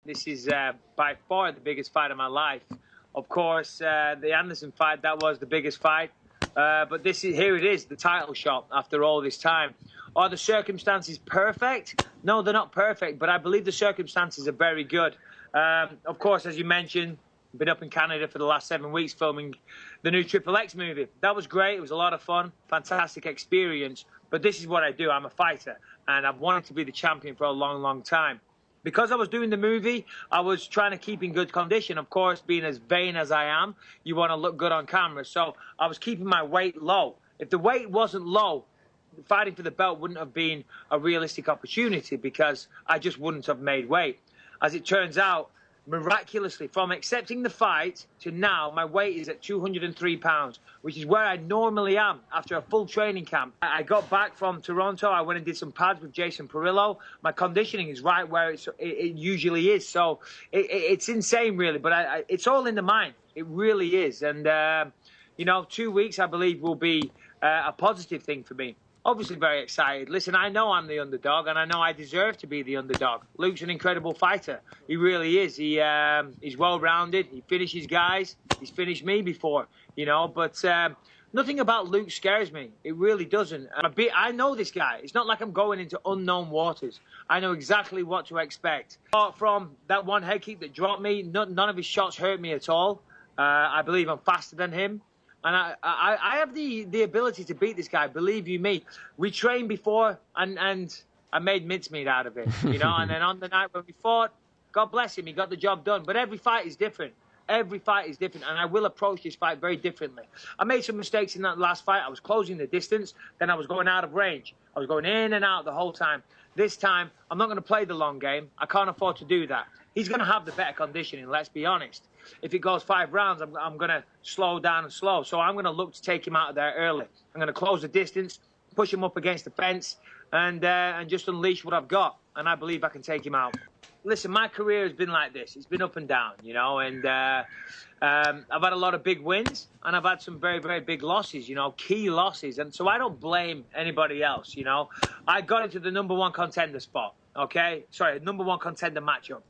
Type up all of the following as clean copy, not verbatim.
This is by far the biggest fight of my life. Of course, the Anderson fight, that was the biggest fight. But here it is, the title shot after all this time. Are the circumstances perfect? No, they're not perfect, but I believe the circumstances are very good. Of course, as you mentioned, I've been up in Canada for the last 7 weeks filming the new Triple X movie. That was great. It was a lot of fun, fantastic experience. But this is what I do. I'm a fighter, and I've wanted to be the champion for a long, long time. Because I was doing the movie, I was trying to keep in good condition. Of course, being as vain as I am, you want to look good on camera. So I was keeping my weight low. If the weight wasn't low, fighting for the belt wouldn't have been a realistic opportunity because I just wouldn't have made weight. As it turns out, miraculously, from accepting the fight to now, my weight is at 203 pounds, which is where I normally am after a full training camp. I got back from Toronto. I went and did some pads with Jason Perillo. My conditioning is right where it usually is. So it's insane, really. But it's all in the mind. It really is. And, 2 weeks, I believe, will be a positive thing for me. Obviously very excited. Listen, I know I'm the underdog, and I know I deserve to be the underdog. Luke's an incredible fighter. He really is. He's well-rounded. He finishes guys. He's finished me before, But nothing about Luke scares me. It really doesn't. I know this guy. It's not like I'm going into unknown waters. I know exactly what to expect. Apart from that one head kick that dropped me, none of his shots hurt me at all. I believe I'm faster than him. And I have the ability to beat this guy, believe you me. We trained before, and I made mincemeat out of it, And then on the night when we fought, God bless him, he got the job done. But every fight is different. Every fight is different, and I will approach this fight very differently. I made some mistakes in that last fight. I was closing the distance, then I was going out of range. I was going in and out the whole time. This time, I'm not going to play the long game. I can't afford to do that. He's going to have the better conditioning, let's be honest. If it goes 5 rounds, I'm going to slow down and slow. So I'm going to look to take him out of there early. I'm going to close the distance, push him up against the fence, and just unleash what I've got. And I believe I can take him out. Listen, my career has been like this. It's been up and down, And I've had a lot of big wins, and I've had some very, very big losses, key losses. And so I don't blame anybody else, I got into the #1 contender spot, okay? Sorry, #1 contender matchup.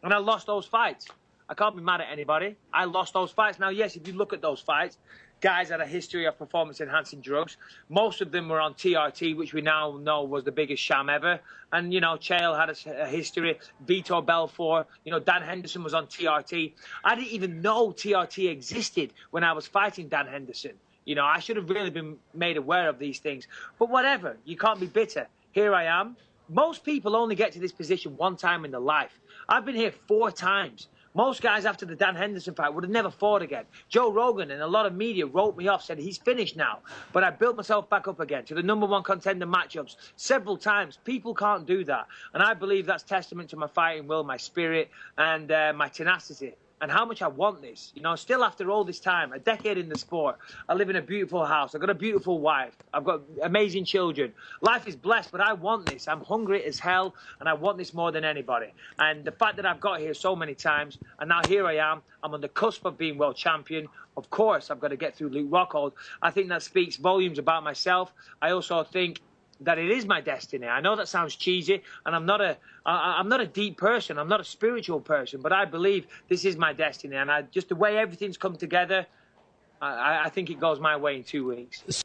And I lost those fights. I can't be mad at anybody. I lost those fights. Now, yes, if you look at those fights, guys had a history of performance-enhancing drugs. Most of them were on TRT, which we now know was the biggest sham ever. And, Chael had a history. Vitor Belfort, Dan Henderson was on TRT. I didn't even know TRT existed when I was fighting Dan Henderson. I should have really been made aware of these things. But whatever, you can't be bitter. Here I am. Most people only get to this position one time in their life. I've been here 4 times. Most guys after the Dan Henderson fight would have never fought again. Joe Rogan and a lot of media wrote me off, said he's finished now. But I built myself back up again to the #1 contender matchups several times. People can't do that. And I believe that's testament to my fighting will, my spirit, and my tenacity. And how much I want this. Still after all this time, a decade in the sport, I live in a beautiful house. I've got a beautiful wife. I've got amazing children. Life is blessed, but I want this. I'm hungry as hell, and I want this more than anybody. And the fact that I've got here so many times, and now here I am, I'm on the cusp of being world champion. Of course, I've got to get through Luke Rockhold. I think that speaks volumes about myself. I also think that it is my destiny. I know that sounds cheesy, and I'm not a deep person. I'm not a spiritual person, but I believe this is my destiny. And just the way everything's come together, I think it goes my way in 2 weeks.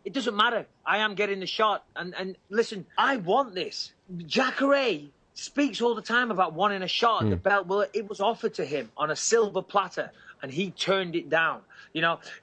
It doesn't matter. I am getting the shot. And listen, I want this. Jacare speaks all the time about wanting a shot at the belt. Well, it was offered to him on a silver platter, and he turned it down.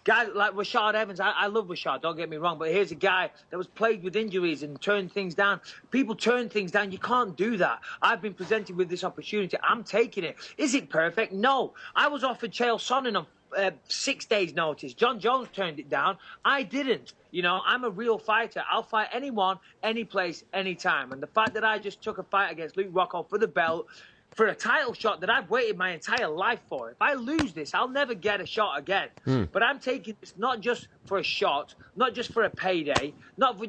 Guys like Rashad Evans, I love Rashad, don't get me wrong, but here's a guy that was plagued with injuries and turned things down. People turn things down. You can't do that. I've been presented with this opportunity. I'm taking it. Is it perfect? No. I was offered Chael Sonnen on 6 days' notice. John Jones turned it down. I didn't. I'm a real fighter. I'll fight anyone, any place, anytime. And the fact that I just took a fight against Luke Rockhold for the belt, for a title shot that I've waited my entire life for. If I lose this, I'll never get a shot again. But I'm taking this not just for a shot, not just for a payday,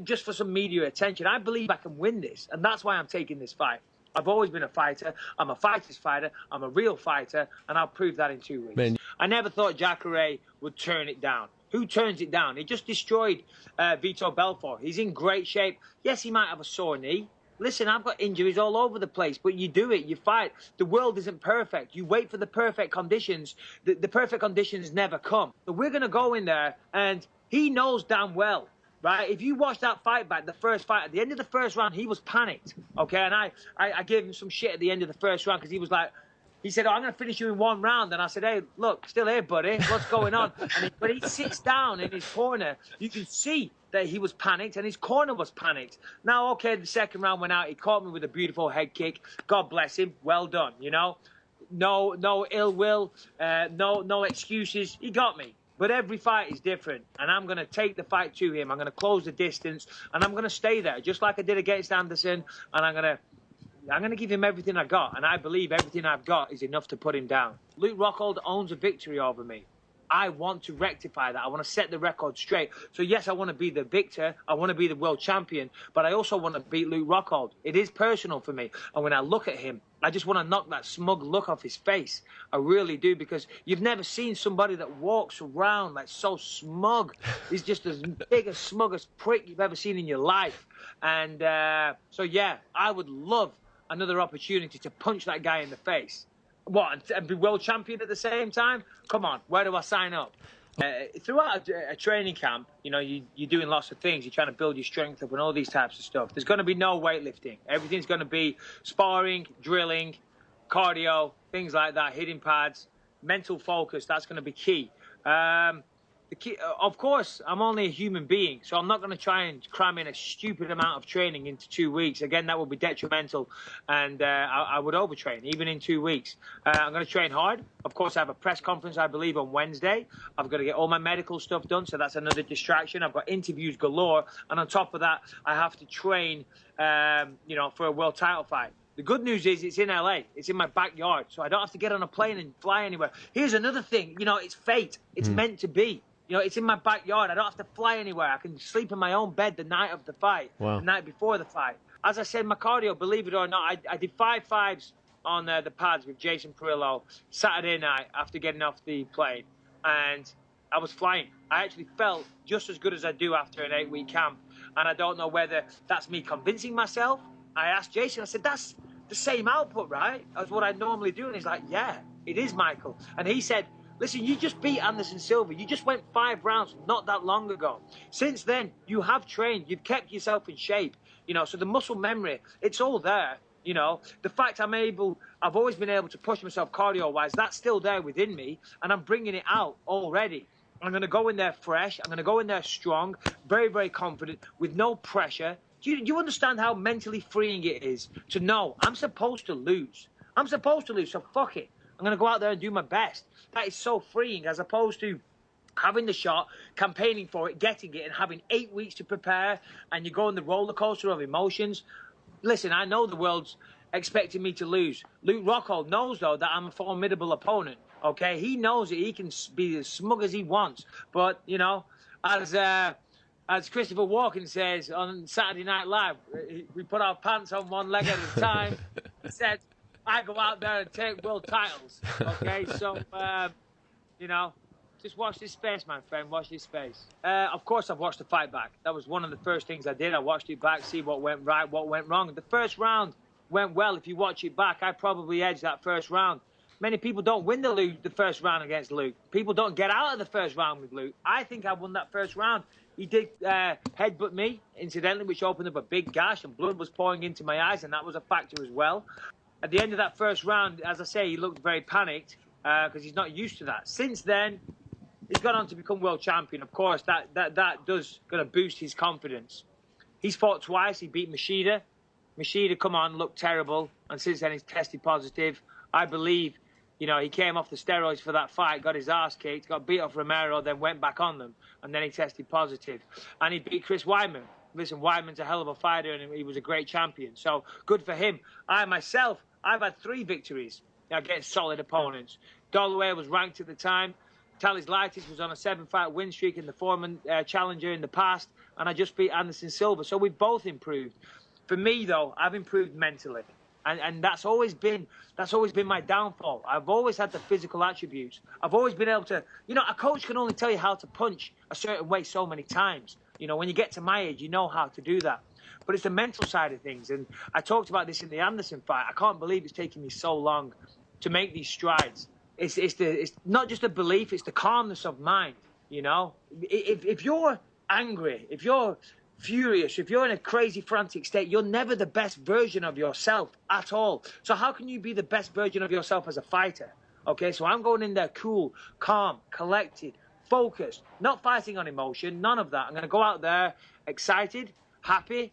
just for some media attention. I believe I can win this, and that's why I'm taking this fight. I've always been a fighter. I'm a fighter's fighter. I'm a real fighter, and I'll prove that in 2 weeks. I never thought Jacare would turn it down. Who turns it down? He just destroyed Vitor Belfort. He's in great shape. Yes, he might have a sore knee, Listen, I've got injuries all over the place, but you do it, you fight. The world isn't perfect. You wait for the perfect conditions. The perfect conditions never come. But we're going to go in there, and he knows damn well, right? If you watch that fight back, the first fight, at the end of the first round, he was panicked, okay? And I gave him some shit at the end of the first round because he was like, he said, I'm going to finish you in one round. And I said, hey, look, still here, buddy. What's going on? And when he sits down in his corner, you can see that he was panicked and his corner was panicked. Now, okay, the second round went out. He caught me with a beautiful head kick. God bless him. Well done, you know. No ill will, no excuses. He got me. But every fight is different, and I'm going to take the fight to him. I'm going to close the distance, and I'm going to stay there, just like I did against Anderson, and I'm going to give him everything I got, and I believe everything I've got is enough to put him down. Luke Rockhold owns a victory over me. I want to rectify that. I want to set the record straight. So, yes, I want to be the victor. I want to be the world champion. But I also want to beat Luke Rockhold. It is personal for me. And when I look at him, I just want to knock that smug look off his face. I really do, because you've never seen somebody that walks around like so smug. He's just as big, as smug as prick you've ever seen in your life. And so, yeah, I would love another opportunity to punch that guy in the face. What, and be world champion at the same time? Come on, where do I sign up? Throughout a training camp, you know, you're doing lots of things. You're trying to build your strength up and all these types of stuff. There's going to be no weightlifting. Everything's going to be sparring, drilling, cardio, things like that, hitting pads, mental focus. That's going to be key. The key, of course, I'm only a human being, so I'm not going to try and cram in a stupid amount of training into 2 weeks. Again, that would be detrimental, and I would overtrain, even in 2 weeks. I'm going to train hard. Of course, I have a press conference, I believe, on Wednesday. I've got to get all my medical stuff done, so that's another distraction. I've got interviews galore, and on top of that, I have to train, you know, for a world title fight. The good news is it's in LA. It's in my backyard, so I don't have to get on a plane and fly anywhere. Here's another thing. You know, it's fate. It's meant to be. You know, it's in my backyard. I don't have to fly anywhere. I can sleep in my own bed the night of the fight, the night before the fight. As I said, my cardio, believe it or not, I did 5 5s on the pads with Jason Perillo Saturday night after getting off the plane. And I was flying. I actually felt just as good as I do after an 8-week camp. And I don't know whether that's me convincing myself. I asked Jason, I said, that's the same output, right, as what I normally do? And he's like, yeah, it is, Michael. And he said, listen, you just beat Anderson Silva. You just went 5 rounds not that long ago. Since then, you have trained. You've kept yourself in shape. You know, so the muscle memory, it's all there. You know, the fact I've always been able to push myself cardio-wise, that's still there within me, and I'm bringing it out already. I'm going to go in there fresh. I'm going to go in there strong, very, very confident, with no pressure. Do you understand how mentally freeing it is to know I'm supposed to lose? I'm supposed to lose, so fuck it. I'm going to go out there and do my best. That is so freeing, as opposed to having the shot, campaigning for it, getting it, and having 8 weeks to prepare, and you go on the roller coaster of emotions. Listen, I know the world's expecting me to lose. Luke Rockhold knows, though, that I'm a formidable opponent, okay? He knows that he can be as smug as he wants. But, you know, as Christopher Walken says on Saturday Night Live, we put our pants on one leg at a time. He said, I go out there and take world titles, okay? So, you know, just watch this space, my friend. Watch this space. Of course, I've watched the fight back. That was one of the first things I did. I watched it back, see what went right, what went wrong. The first round went well. If you watch it back, I probably edged that first round. Many people don't win the first round against Luke. People don't get out of the first round with Luke. I think I won that first round. He did headbutt me, incidentally, which opened up a big gash, and blood was pouring into my eyes, and that was a factor as well. At the end of that first round, as I say, he looked very panicked because he's not used to that. Since then, he's gone on to become world champion. Of course, that does going to boost his confidence. He's fought twice. He beat Machida. Machida, come on, looked terrible. And since then, he's tested positive. I believe, you know, he came off the steroids for that fight, got his ass kicked, got beat off Romero, then went back on them. And then he tested positive. And he beat Chris Weidman. Listen, Weidman's a hell of a fighter, and he was a great champion. So, good for him. I, myself, I've had 3 victories against solid opponents. Holloway was ranked at the time. Talis Laitis was on a 7-fight win streak in the Foreman Challenger in the past, and I just beat Anderson Silva. So we've both improved. For me, though, I've improved mentally, and that's always been my downfall. I've always had the physical attributes. I've always been able to, you know, a coach can only tell you how to punch a certain way so many times. You know, when you get to my age, you know how to do that. but it's the mental side of things. And I talked about this in the Anderson fight. I can't believe it's taken me so long to make these strides. It's not just the belief, it's the calmness of mind, you know? If you're angry, if you're furious, if you're in a crazy, frantic state, you're never the best version of yourself at all. So how can you be the best version of yourself as a fighter? Okay, so I'm going in there cool, calm, collected, focused, not fighting on emotion, none of that. I'm going to go out there excited, happy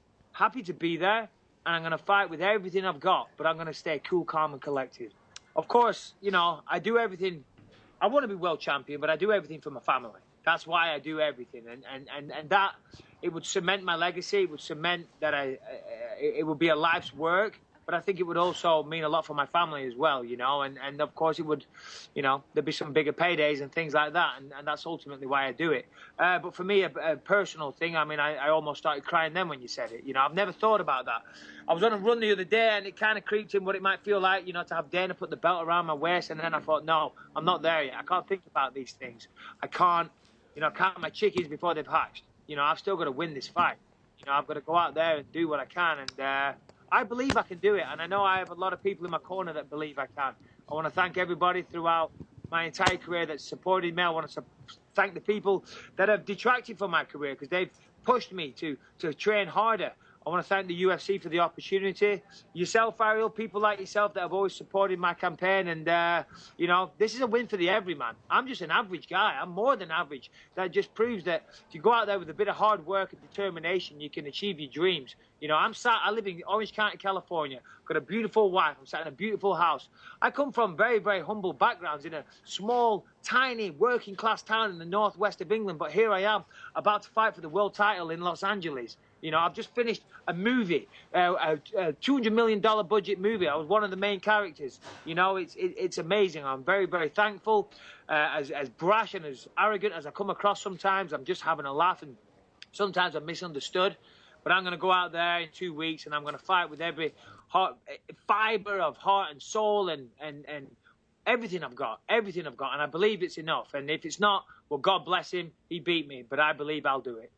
to be there, and I'm going to fight with everything I've got, but I'm going to stay cool, calm, and collected. Of course, you know, I do everything. I want to be world champion, but I do everything for my family. That's why I do everything. And that, it would cement my legacy. It would cement that it would be a life's work. But I think it would also mean a lot for my family as well, you know. And of course, it would, you know, there'd be some bigger paydays and things like that. And that's ultimately why I do it. But for me, a personal thing, I mean, I almost started crying then when you said it. You know, I've never thought about that. I was on a run the other day, and it kind of creeped in what it might feel like, you know, to have Dana put the belt around my waist. And then I thought, no, I'm not there yet. I can't think about these things. I can't, you know, count my chickies before they've hatched. You know, I've still got to win this fight. You know, I've got to go out there and do what I can. And I believe I can do it. And I know I have a lot of people in my corner that believe I can. I want to thank everybody throughout my entire career that's supported me. I want to thank the people that have detracted from my career because they've pushed me to train harder. I want to thank the UFC for the opportunity. Yourself, Ariel, people like yourself that have always supported my campaign. And, you know, this is a win for the everyman. I'm just an average guy. I'm more than average. That just proves that if you go out there with a bit of hard work and determination, you can achieve your dreams. You know, I live in Orange County, California. Got a beautiful wife. I'm sat in a beautiful house. I come from very, very humble backgrounds in a small, tiny, working-class town in the northwest of England. But here I am, about to fight for the world title in Los Angeles. You know, I've just finished a movie, a $200 million budget movie. I was one of the main characters. You know, it's amazing. I'm very, very thankful. As brash and as arrogant as I come across sometimes, I'm just having a laugh, and sometimes I'm misunderstood. But I'm going to go out there in 2 weeks, and I'm going to fight with every fiber of heart and soul and everything I've got, And I believe it's enough. And if it's not, well, God bless him. He beat me, but I believe I'll do it.